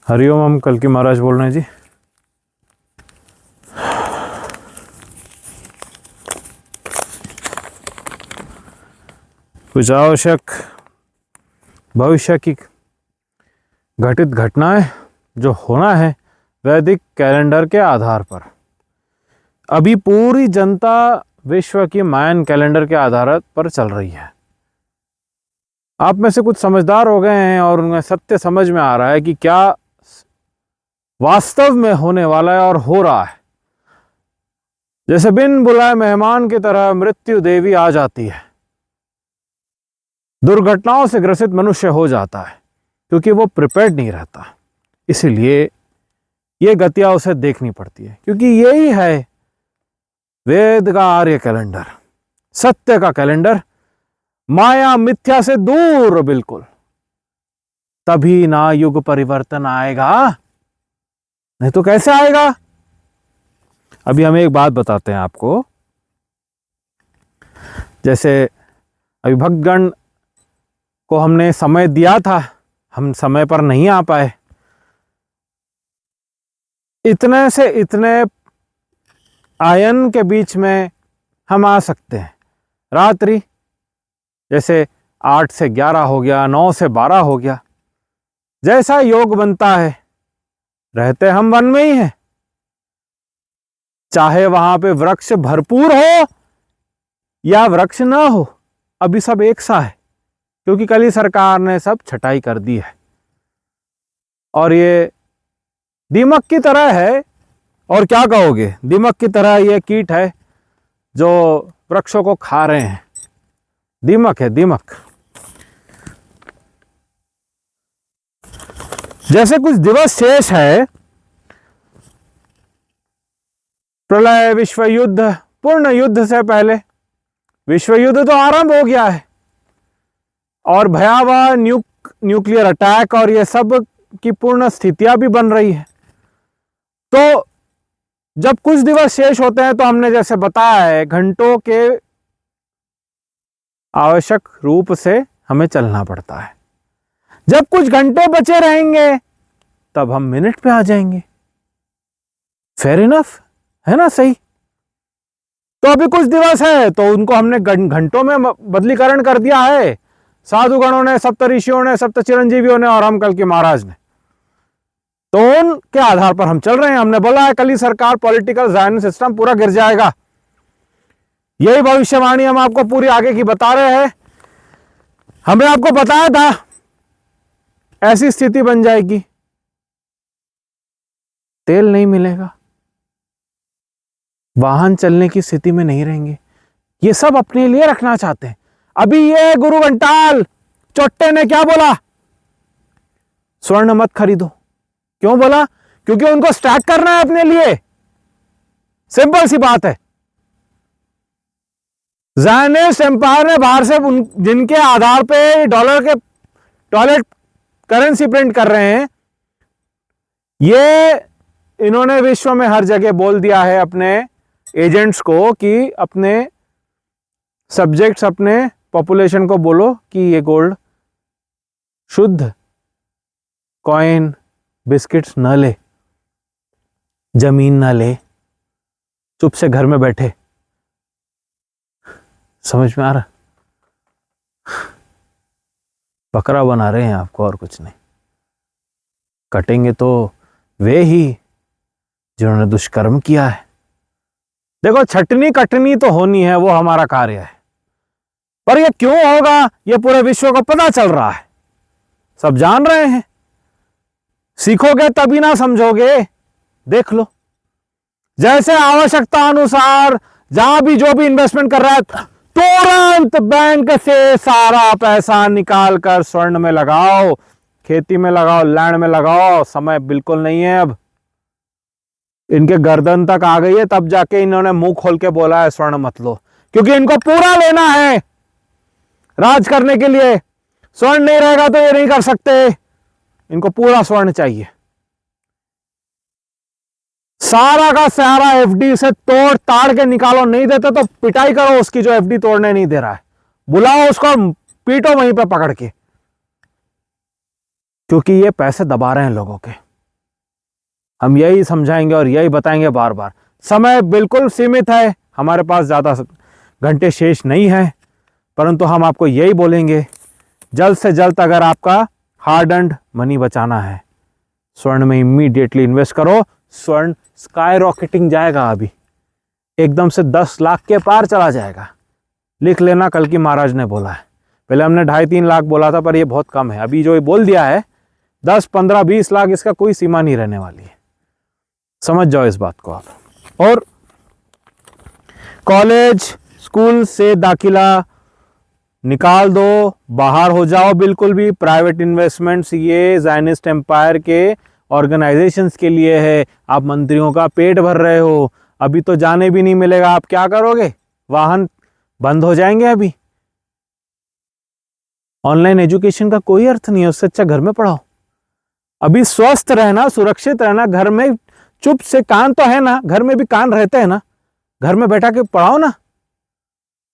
हरिओम, हम कल्कि महाराज बोल रहे हैं जी। कुछ आवश्यक भविष्य की घटित घटनाएं जो होना है वैदिक कैलेंडर के आधार पर। अभी पूरी जनता विश्व की मायन कैलेंडर के आधार पर चल रही है। आप में से कुछ समझदार हो गए हैं और उन्हें सत्य समझ में आ रहा है कि क्या वास्तव में होने वाला है और हो रहा है। जैसे बिन बुलाए मेहमान की तरह मृत्यु देवी आ जाती है, दुर्घटनाओं से ग्रसित मनुष्य हो जाता है क्योंकि वो प्रिपेयर्ड नहीं रहता। इसीलिए ये गतियां उसे देखनी पड़ती है, क्योंकि यही है वेद का आर्य कैलेंडर, सत्य का कैलेंडर, माया मिथ्या से दूर बिल्कुल। तभी ना युग परिवर्तन आएगा, नहीं तो कैसे आएगा। अभी हम एक बात बताते हैं आपको। जैसे अभी भक्तगण को हमने समय दिया था, हम समय पर नहीं आ पाए। इतने से इतने आयन के बीच में हम आ सकते हैं। रात्रि जैसे 8 से 11 हो गया, 9 से 12 हो गया, जैसा योग बनता है। रहते हम वन में ही हैं, चाहे वहां पे वृक्ष भरपूर हो या वृक्ष ना हो, अभी सब एक सा है, क्योंकि कल ही सरकार ने सब छटाई कर दी है। और ये दीमक की तरह है, और क्या कहोगे, दीमक की तरह ये कीट है जो वृक्षों को खा रहे हैं। दीमक है, दीमक। जैसे कुछ दिवस शेष है, प्रलय, विश्व युद्ध, पूर्ण युद्ध से पहले। विश्व युद्ध तो आरंभ हो गया है और भयावह न्यूक्लियर अटैक और ये सब की पूर्ण स्थितियां भी बन रही है। तो जब कुछ दिवस शेष होते हैं तो हमने जैसे बताया है, घंटों के आवश्यक रूप से हमें चलना पड़ता है। जब कुछ घंटे बचे रहेंगे तब हम मिनट पे आ जाएंगे। फेयर इनफ है ना, सही। तो अभी कुछ दिवस है तो उनको हमने घंटों में बदलीकरण कर दिया है, साधुगणों ने, सप्त ऋषियों ने, सप्त चिरंजीवियों ने और हम कल्कि महाराज ने। तो उनके आधार पर हम चल रहे हैं। हमने बोला है कल ही सरकार, पॉलिटिकल जायन सिस्टम पूरा गिर जाएगा। यही भविष्यवाणी हम आपको पूरी आगे की बता रहे हैं। हमने आपको बताया था ऐसी स्थिति बन जाएगी, तेल नहीं मिलेगा, वाहन चलने की स्थिति में नहीं रहेंगे। ये सब अपने लिए रखना चाहते हैं। अभी ये गुरु घंटाल चोट्टे ने क्या बोला, स्वर्ण मत खरीदो। क्यों बोला? क्योंकि उनको स्टैक करना है अपने लिए। सिंपल सी बात है। ज़ायनिस्ट एम्पायर ने बाहर से जिनके आधार पे डॉलर करेंसी प्रिंट कर रहे हैं, ये इन्होंने विश्व में हर जगह बोल दिया है अपने एजेंट्स को कि अपने सब्जेक्ट्स, अपने पॉपुलेशन को बोलो कि ये गोल्ड शुद्ध कॉइन, बिस्किट्स न ले, जमीन न ले, चुप से घर में बैठे। समझ में आ रहा? बकरा बना रहे हैं आपको और कुछ नहीं। कटेंगे तो वे ही जिन्होंने दुष्कर्म किया है। देखो, छटनी कटनी तो होनी है, वो हमारा कार्य है। पर ये क्यों होगा, ये पूरे विश्व को पता चल रहा है, सब जान रहे हैं। सीखोगे तभी ना समझोगे। देख लो, जैसे आवश्यकता अनुसार जहां भी जो भी इन्वेस्टमेंट कर रहा है, तुरंत बैंक से सारा पैसा निकाल कर स्वर्ण में लगाओ, खेती में लगाओ, लैंड में लगाओ। समय बिल्कुल नहीं है अब। इनके गर्दन तक आ गई है, तब जाके इन्होंने मुंह खोल के बोला है स्वर्ण मत लो, क्योंकि इनको पूरा लेना है राज करने के लिए। स्वर्ण नहीं रहेगा तो ये नहीं कर सकते, इनको पूरा स्वर्ण चाहिए। सारा का सारा एफडी से तोड़ ताड़ के निकालो, नहीं देते तो पिटाई करो उसकी जो एफडी तोड़ने नहीं दे रहा है। बुलाओ उसको, पीटो वहीं पे पकड़ के, क्योंकि ये पैसे दबा रहे हैं लोगों के। हम यही समझाएंगे और यही बताएंगे बार बार। समय बिल्कुल सीमित है, हमारे पास ज़्यादा घंटे शेष नहीं है, परंतु हम आपको यही बोलेंगे, जल्द से जल्द अगर आपका हार्ड अर्न्ड मनी बचाना है, स्वर्ण में इमीडिएटली इन्वेस्ट करो। स्वर्ण स्काई रॉकेटिंग जाएगा, अभी एकदम से 10 लाख के पार चला जाएगा। लिख लेना, कल की महाराज ने बोला है। पहले हमने 2.5-3 लाख बोला था, पर ये बहुत कम है। अभी जो ये बोल दिया है 10, 15, 20 लाख, इसका कोई सीमा नहीं रहने वाली है। समझ जाओ इस बात को आप। और कॉलेज स्कूल से दाखिला निकाल दो, बाहर हो जाओ बिल्कुल भी। प्राइवेट इन्वेस्टमेंट्स ये ज़ायनिस्ट एम्पायर के ऑर्गेनाइजेशंस के लिए है। आप मंत्रियों का पेट भर रहे हो, अभी तो जाने भी नहीं मिलेगा। आप क्या करोगे? वाहन बंद हो जाएंगे। अभी ऑनलाइन एजुकेशन का कोई अर्थ नहीं है, उससे अच्छा घर में पढ़ाओ। अभी स्वस्थ रहना, सुरक्षित रहना, घर में चुप से कान तो है ना, घर में भी कान रहते हैं ना, घर में बैठा के पढ़ाओ ना।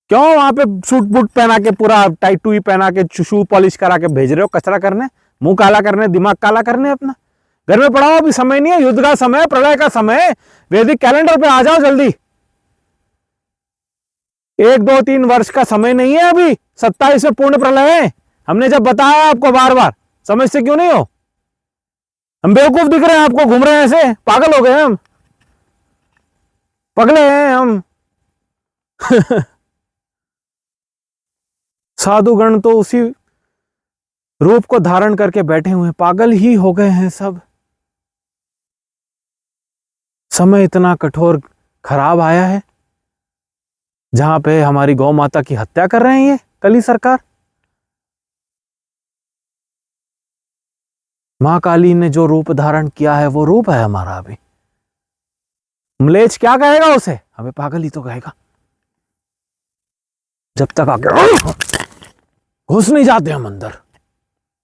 क्यों वहां पे सूट बूट पहना के, पूरा टाइट टू पहना के, शू पॉलिश करा के भेज रहे हो कचरा करने, मुंह काला करने, दिमाग काला करने अपना? घर में पढ़ाओ, अभी समय नहीं है। युद्ध का समय, प्रलय का समय, वैदिक कैलेंडर पे आ जाओ जल्दी। 1, 2, 3 वर्ष का समय नहीं है अभी, 27 में पूर्ण प्रलय है। हमने जब बताया आपको बार बार, समझते क्यों नहीं हो? हम बेवकूफ दिख रहे हैं आपको, घूम रहे हैं ऐसे, पागल हो गए हम, पगले हैं हम। साधुगण तो उसी रूप को धारण करके बैठे हुए हैं, पागल ही हो गए हैं सब। समय इतना कठोर खराब आया है, जहां पे हमारी गौ माता की हत्या कर रहे हैं ये कली सरकार। मां काली ने जो रूप धारण किया है, वो रूप है हमारा। अभी मलेच्छ क्या कहेगा उसे? हमें पागल ही तो कहेगा। जब तक आके घुस नहीं जाते हम अंदर,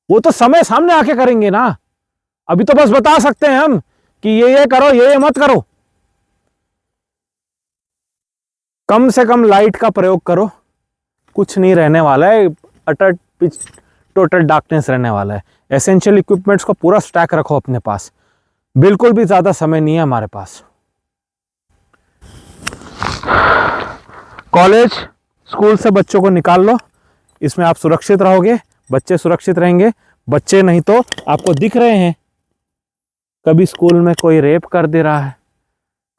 वो तो समय सामने आके करेंगे ना। अभी तो बस बता सकते हैं हम कि ये करो, ये मत करो। कम से कम लाइट का प्रयोग करो, कुछ नहीं रहने वाला है, अटर पिच टोटल डार्कनेस रहने वाला है। एसेंशियल इक्विपमेंट्स को पूरा स्टैक रखो अपने पास, बिल्कुल भी ज्यादा समय नहीं है हमारे पास। कॉलेज स्कूल से बच्चों को निकाल लो, इसमें आप सुरक्षित रहोगे, बच्चे सुरक्षित रहेंगे। बच्चे नहीं तो आपको दिख रहे हैं, कभी स्कूल में कोई रेप कर दे रहा है,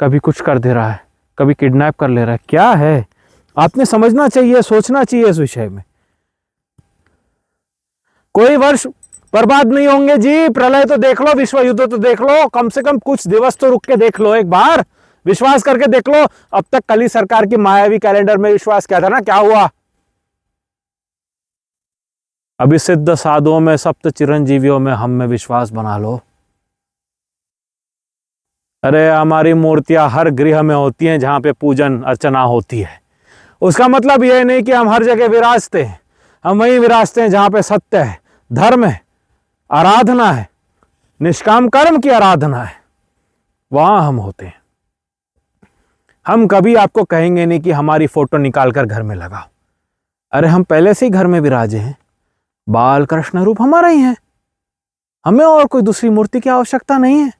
कभी कुछ कर दे रहा है, कभी किडनैप कर ले रहा है। क्या है? आपने समझना चाहिए, सोचना चाहिए इस विषय में। कोई वर्ष बर्बाद नहीं होंगे जी। प्रलय तो देख लो, विश्व युद्ध तो देख लो, कम से कम कुछ दिवस तो रुक के देख लो, एक बार विश्वास करके देख लो। अब तक कली सरकार की मायावी कैलेंडर में विश्वास किया था ना, क्या हुआ? अभी सिद्ध साधुओं में, सप्त चिरंजीवियों में, हम में विश्वास बना लो। अरे हमारी मूर्तियां हर गृह में होती हैं जहां पे पूजन अर्चना होती है। उसका मतलब यह नहीं कि हम हर जगह विराजते हैं, हम वहीं विराजते हैं जहां पे सत्य है, धर्म है, आराधना है, निष्काम कर्म की आराधना है, वहां हम होते हैं। हम कभी आपको कहेंगे नहीं कि हमारी फोटो निकालकर घर में लगाओ। अरे हम पहले से ही घर में विराजे हैं, बाल कृष्ण रूप हमारा ही है, हमें और कोई दूसरी मूर्ति की आवश्यकता नहीं है।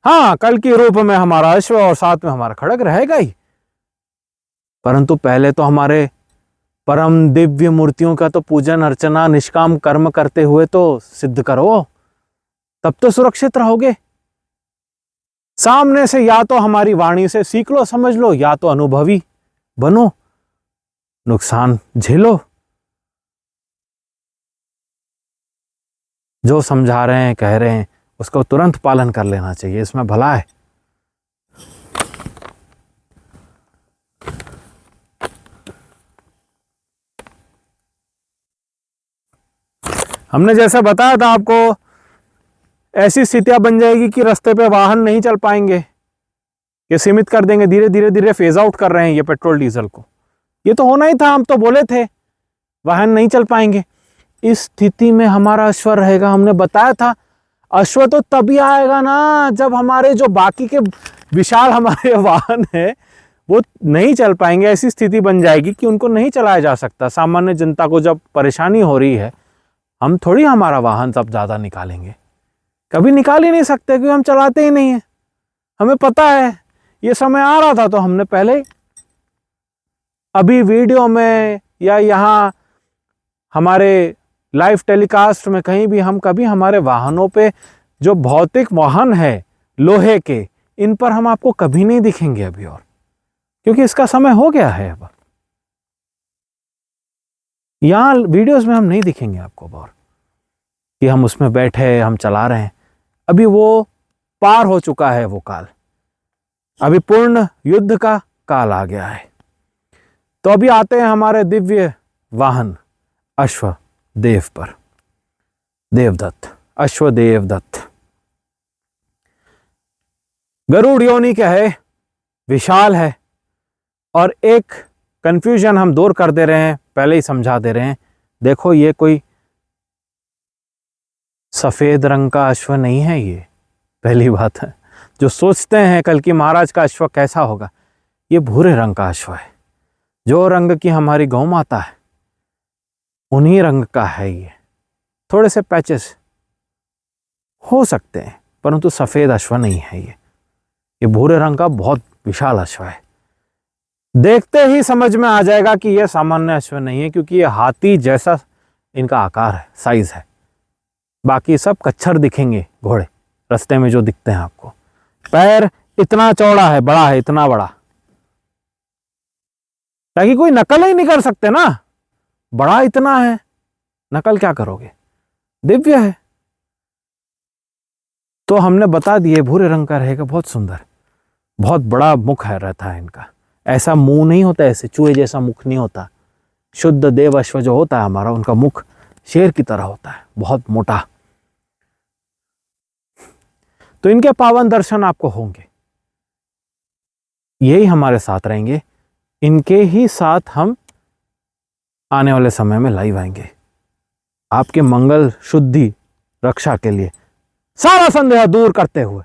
हाँ, कल के रूप में हमारा अश्व और साथ में हमारा खड्ग रहेगा ही, परंतु पहले तो हमारे परम दिव्य मूर्तियों का तो पूजन अर्चना निष्काम कर्म करते हुए तो सिद्ध करो, तब तो सुरक्षित रहोगे। सामने से या तो हमारी वाणी से सीख लो, समझ लो, या तो अनुभवी बनो, नुकसान झेलो। जो समझा रहे हैं, कह रहे हैं, उसको तुरंत पालन कर लेना चाहिए, इसमें भला है। हमने जैसा बताया था आपको, ऐसी स्थितियां बन जाएगी कि रास्ते पे वाहन नहीं चल पाएंगे, ये सीमित कर देंगे, धीरे धीरे धीरे फेज आउट कर रहे हैं ये पेट्रोल डीजल को। ये तो होना ही था, हम तो बोले थे वाहन नहीं चल पाएंगे। इस स्थिति में हमारा अश्व रहेगा, हमने बताया था। अश्व तो तभी आएगा ना जब हमारे जो बाकी के विशाल हमारे वाहन है वो नहीं चल पाएंगे। ऐसी स्थिति बन जाएगी कि उनको नहीं चलाया जा सकता। सामान्य जनता को जब परेशानी हो रही है, हम थोड़ी हमारा वाहन सब ज्यादा निकालेंगे, कभी निकाल ही नहीं सकते क्योंकि हम चलाते ही नहीं है। हमें पता है ये समय आ रहा था, तो हमने पहले अभी वीडियो में या यहाँ हमारे लाइव टेलीकास्ट में कहीं भी हम कभी हमारे वाहनों पे जो भौतिक वाहन है लोहे के, इन पर हम आपको कभी नहीं दिखेंगे अभी, और क्योंकि इसका समय हो गया है। अब यहाँ वीडियोस में हम नहीं दिखेंगे आपको अब, और कि हम उसमें बैठे हम चला रहे हैं। अभी वो पार हो चुका है वो काल, अभी पूर्ण युद्ध का काल आ गया है। तो अभी आते हैं हमारे दिव्य वाहन अश्वदेव पर। देवदत्त, अश्वदेवदत्त गरुड़ योनि क्या है, विशाल है। और एक कंफ्यूजन हम दूर कर दे रहे हैं, पहले ही समझा दे रहे हैं। देखो ये कोई सफेद रंग का अश्व नहीं है, ये पहली बात है। जो सोचते हैं कल की महाराज का अश्व कैसा होगा, ये भूरे रंग का अश्व है। जो रंग की हमारी गौ माता है उन्हीं रंग का है ये। थोड़े से पैचेस हो सकते हैं परंतु सफेद अश्व नहीं है ये भूरे रंग का बहुत विशाल अश्व है। देखते ही समझ में आ जाएगा कि यह सामान्य अश्व नहीं है, क्योंकि ये हाथी जैसा इनका आकार है, साइज है। बाकी सब कच्छर दिखेंगे घोड़े रास्ते में जो दिखते हैं आपको। पैर इतना चौड़ा है, बड़ा है, इतना बड़ा, ताकि कोई नकल ही नहीं कर सकते ना। बड़ा इतना है, नकल क्या करोगे, दिव्य है। तो हमने बता दिए भूरे रंग का रहेगा, बहुत सुंदर, बहुत बड़ा मुख है रहता है इनका। ऐसा मुंह नहीं होता, ऐसे चूहे जैसा मुख नहीं होता। शुद्ध देव अश्व जो होता है हमारा, उनका मुख शेर की तरह होता है, बहुत मोटा। तो इनके पावन दर्शन आपको होंगे, यही हमारे साथ रहेंगे। इनके ही साथ हम आने वाले समय में लाइव आएंगे, आपके मंगल शुद्धि रक्षा के लिए, सारा संदेह दूर करते हुए।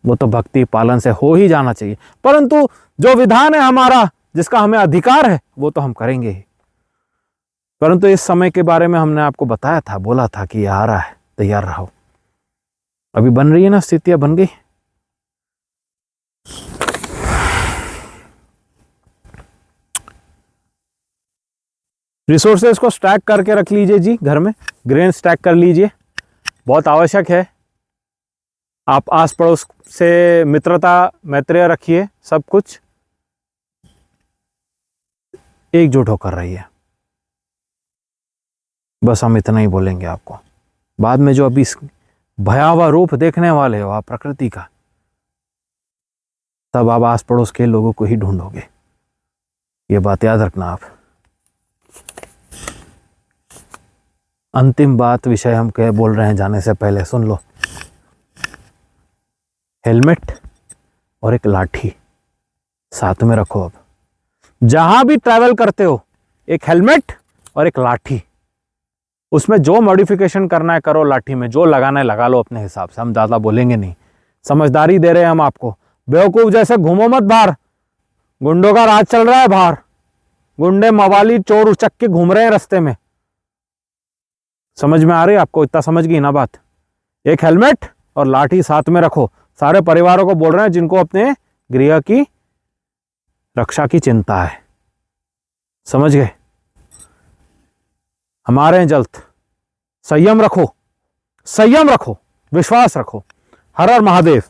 वो तो भक्ति पालन से हो ही जाना चाहिए, परंतु जो विधान है हमारा, जिसका हमें अधिकार है, वो तो हम करेंगे ही। परंतु इस समय के बारे में हमने आपको बताया था, बोला था कि ये आ रहा है, तैयार रहो। अभी बन रही है ना, स्थितियां बन गई। रिसोर्सेज को स्टैक करके रख लीजिए जी, घर में ग्रेन स्टैक कर लीजिए, बहुत आवश्यक है। आप आस पड़ोस से मित्रता मैत्रेय रखिए, सब कुछ एकजुट होकर रही है। बस हम इतना ही बोलेंगे आपको। बाद में जो अभी भयावह रूप देखने वाले हो आप प्रकृति का, तब आप आस पड़ोस के लोगों को ही ढूंढोगे, ये बात याद रखना आप। अंतिम बात विषय हम क्या बोल रहे हैं जाने से पहले सुन लो। हेलमेट और एक लाठी साथ में रखो। अब जहां भी ट्रैवल करते हो, एक हेलमेट और एक लाठी, उसमें जो मॉडिफिकेशन करना है करो, लाठी में जो लगाना है लगा लो अपने हिसाब से, हम ज़्यादा बोलेंगे नहीं, समझदारी दे रहे हैं हम आपको। बेवकूफ़ जैसे घूमो मत बाहर, गुंडों का राज चल रहा है बाहर, गुंडे मवाली चोर उचक के घूम रहे हैं रास्ते में। समझ में आ रही है आपको, इतना समझ गई ना बात। एक हेलमेट और लाठी साथ में रखो, सारे परिवारों को बोल रहे हैं जिनको अपने गृह की रक्षा की चिंता है, समझ गए। हमारे हैं जल्द, संयम रखो, संयम रखो, विश्वास रखो। हर हर महादेव।